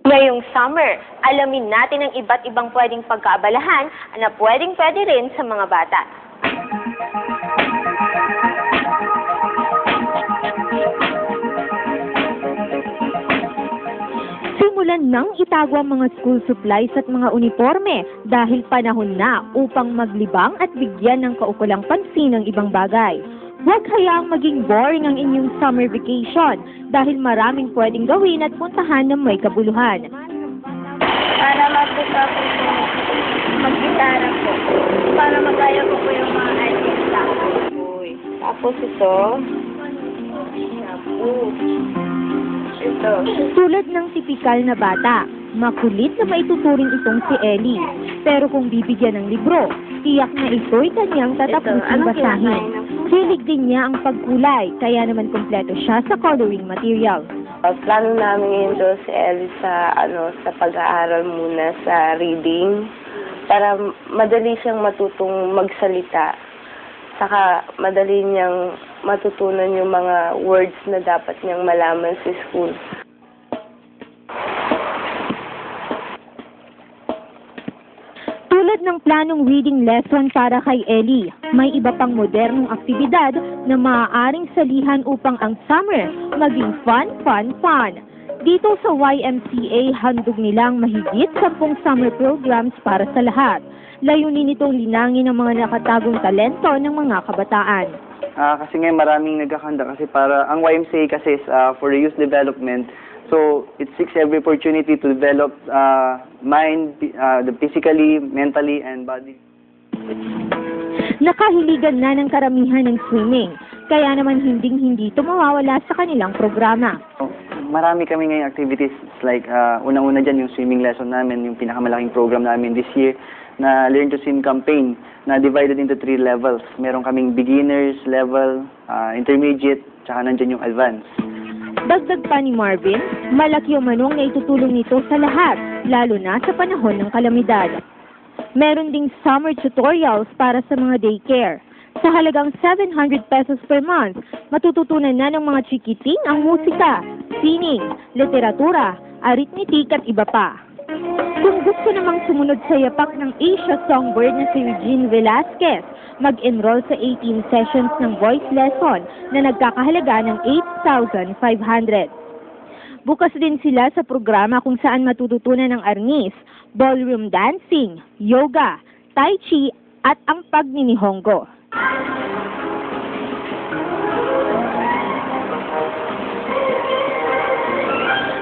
Ngayong summer, alamin natin ang iba't ibang pwedeng pagkaabalahan na pwedeng-pwede rin sa mga bata. Simulan nang itago ang mga school supplies at mga uniforme dahil panahon na upang maglibang at bigyan ng kaukulang pansin ang ibang bagay. Huwag hayaang maging boring ang inyong summer vacation dahil maraming pwedeng gawin at puntahan na may kabuluhan. Para matuto ko po mag-gitara po. Para magaya ko po yung mga artista. Tapos ito. Ito. Tulad ng tipikal na bata, makulit na maituturing itong si Ellie. Pero kung bibigyan ng libro, tiyak na ito'y kanyang tatapusin basahin. Hilig din niya ang pagkulay, kaya naman kompleto siya sa coloring material. Plano namin ito si Ellie sa pag-aaral muna sa reading para madali siyang matutong magsalita. Saka madali niyang matutunan yung mga words na dapat niyang malaman sa school. Tulad ng planong reading lesson para kay Ellie, may iba pang modernong aktibidad na maaaring salihan upang ang summer maging fun. Dito sa YMCA, handog nilang mahigit 10 summer programs para sa lahat. Layunin nitong linangin ang mga nakatagong talento ng mga kabataan. Kasi ngayon maraming nagkakanda kasi para ang YMCA kasi is for youth development. So it seeks every opportunity to develop mind, physically, mentally, and body. Nakahiligan na ng karamihan ng swimming, kaya naman hindi ito mawawala sa kanilang programa. Marami kami ngayong activities like unang-una dyan yung swimming lesson namin, yung pinakamalaking program namin this year na Learn to Swim campaign na divided into 3 levels. Meron kaming beginners level, intermediate, tsaka nandyan yung advanced. Dagdag pa ni Marvin, malaki ang manong na itutulong nito sa lahat, lalo na sa panahon ng kalamidad. Meron ding summer tutorials para sa mga daycare. Sa halagang 700 pesos per month, matututunan na ng mga chikiting ang musika, sining, literatura, arithmetic at iba pa. Kung gusto namang sumunod sa yapak ng Asia Songbird na si Regine Velasquez, mag-enroll sa 18 sessions ng voice lesson na nagkakahalaga ng 8,500. Bukas din sila sa programa kung saan matututunan ng arnis, ballroom dancing, yoga, tai chi at ang pagninihongo.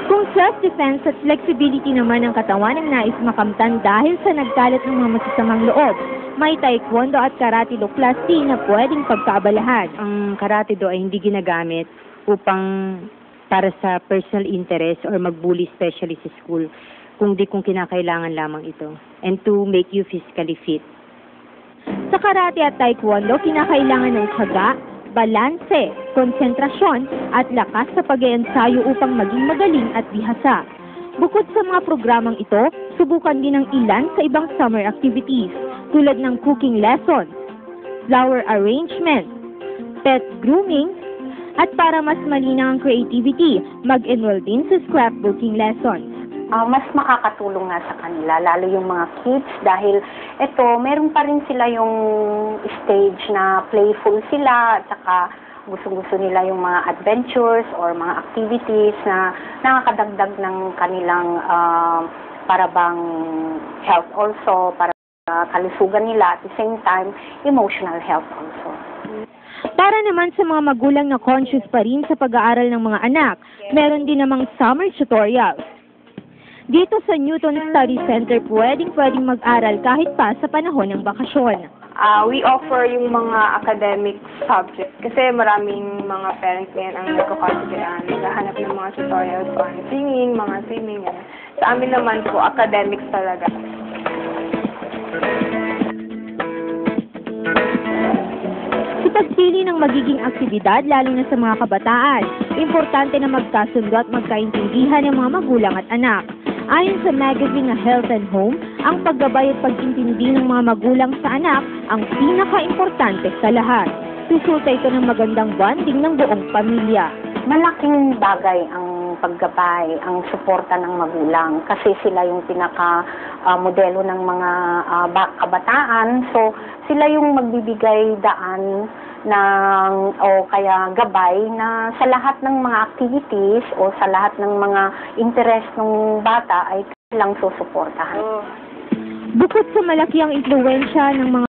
Kung self-defense at flexibility naman ng katawan ang nais makamtan dahil sa nagkalat ng mga masasamang loob, may taekwondo at karate do class D na pwedeng pagkaabalahan. Ang karate do ay hindi ginagamit upang para sa personal interest or mag-bully especially sa school, kundi kung kinakailangan lamang ito and to make you physically fit. Sa karate at taekwondo, kinakailangan ng tiyaga, balanse, konsentrasyon at lakas sa pag-iensayo upang maging magaling at bihasa. Bukod sa mga programang ito, subukan din ang ilan sa ibang summer activities tulad ng cooking lessons, flower arrangement, pet grooming, at para mas malinaw ang creativity, mag-enroll din sa scrapbooking lessons. Mas makakatulong nga sa kanila, lalo yung mga kids, dahil ito, meron pa rin sila yung stage na playful sila, at saka gusto-gusto nila yung mga adventures or mga activities na nakakadagdag ng kanilang para bang health also, para kalusugan nila, at the same time, emotional health also. Para naman sa mga magulang na conscious pa rin sa pag-aaral ng mga anak, meron din namang summer tutorials. Dito sa Newton Study Center, pwedeng mag-aral kahit pa sa panahon ng bakasyon. We offer yung mga academic subjects kasi maraming mga parents ngayon ang nagko-consideran, naghahanap ng mga tutorials on singing, mga swimming. Sa amin naman po, academics talaga. Sa pagpili ng magiging aktibidad, lalo na sa mga kabataan, importante na magkasundo at magkaintindihan ng mga magulang at anak. Ayon sa magazine na Health and Home, ang paggabay at pag-intindi ng mga magulang sa anak ang pinaka-importante sa lahat. Resulta ito ng magandang bonding ng buong pamilya. Malaking bagay ang ang paggabay, ang suporta ng magulang kasi sila yung pinaka-modelo ng mga kabataan. So, sila yung magbibigay daan o kaya gabay na sa lahat ng mga activities o sa lahat ng mga interest ng bata ay kailang susuportahan. Bukod sa malaki ang impluwensya ng mga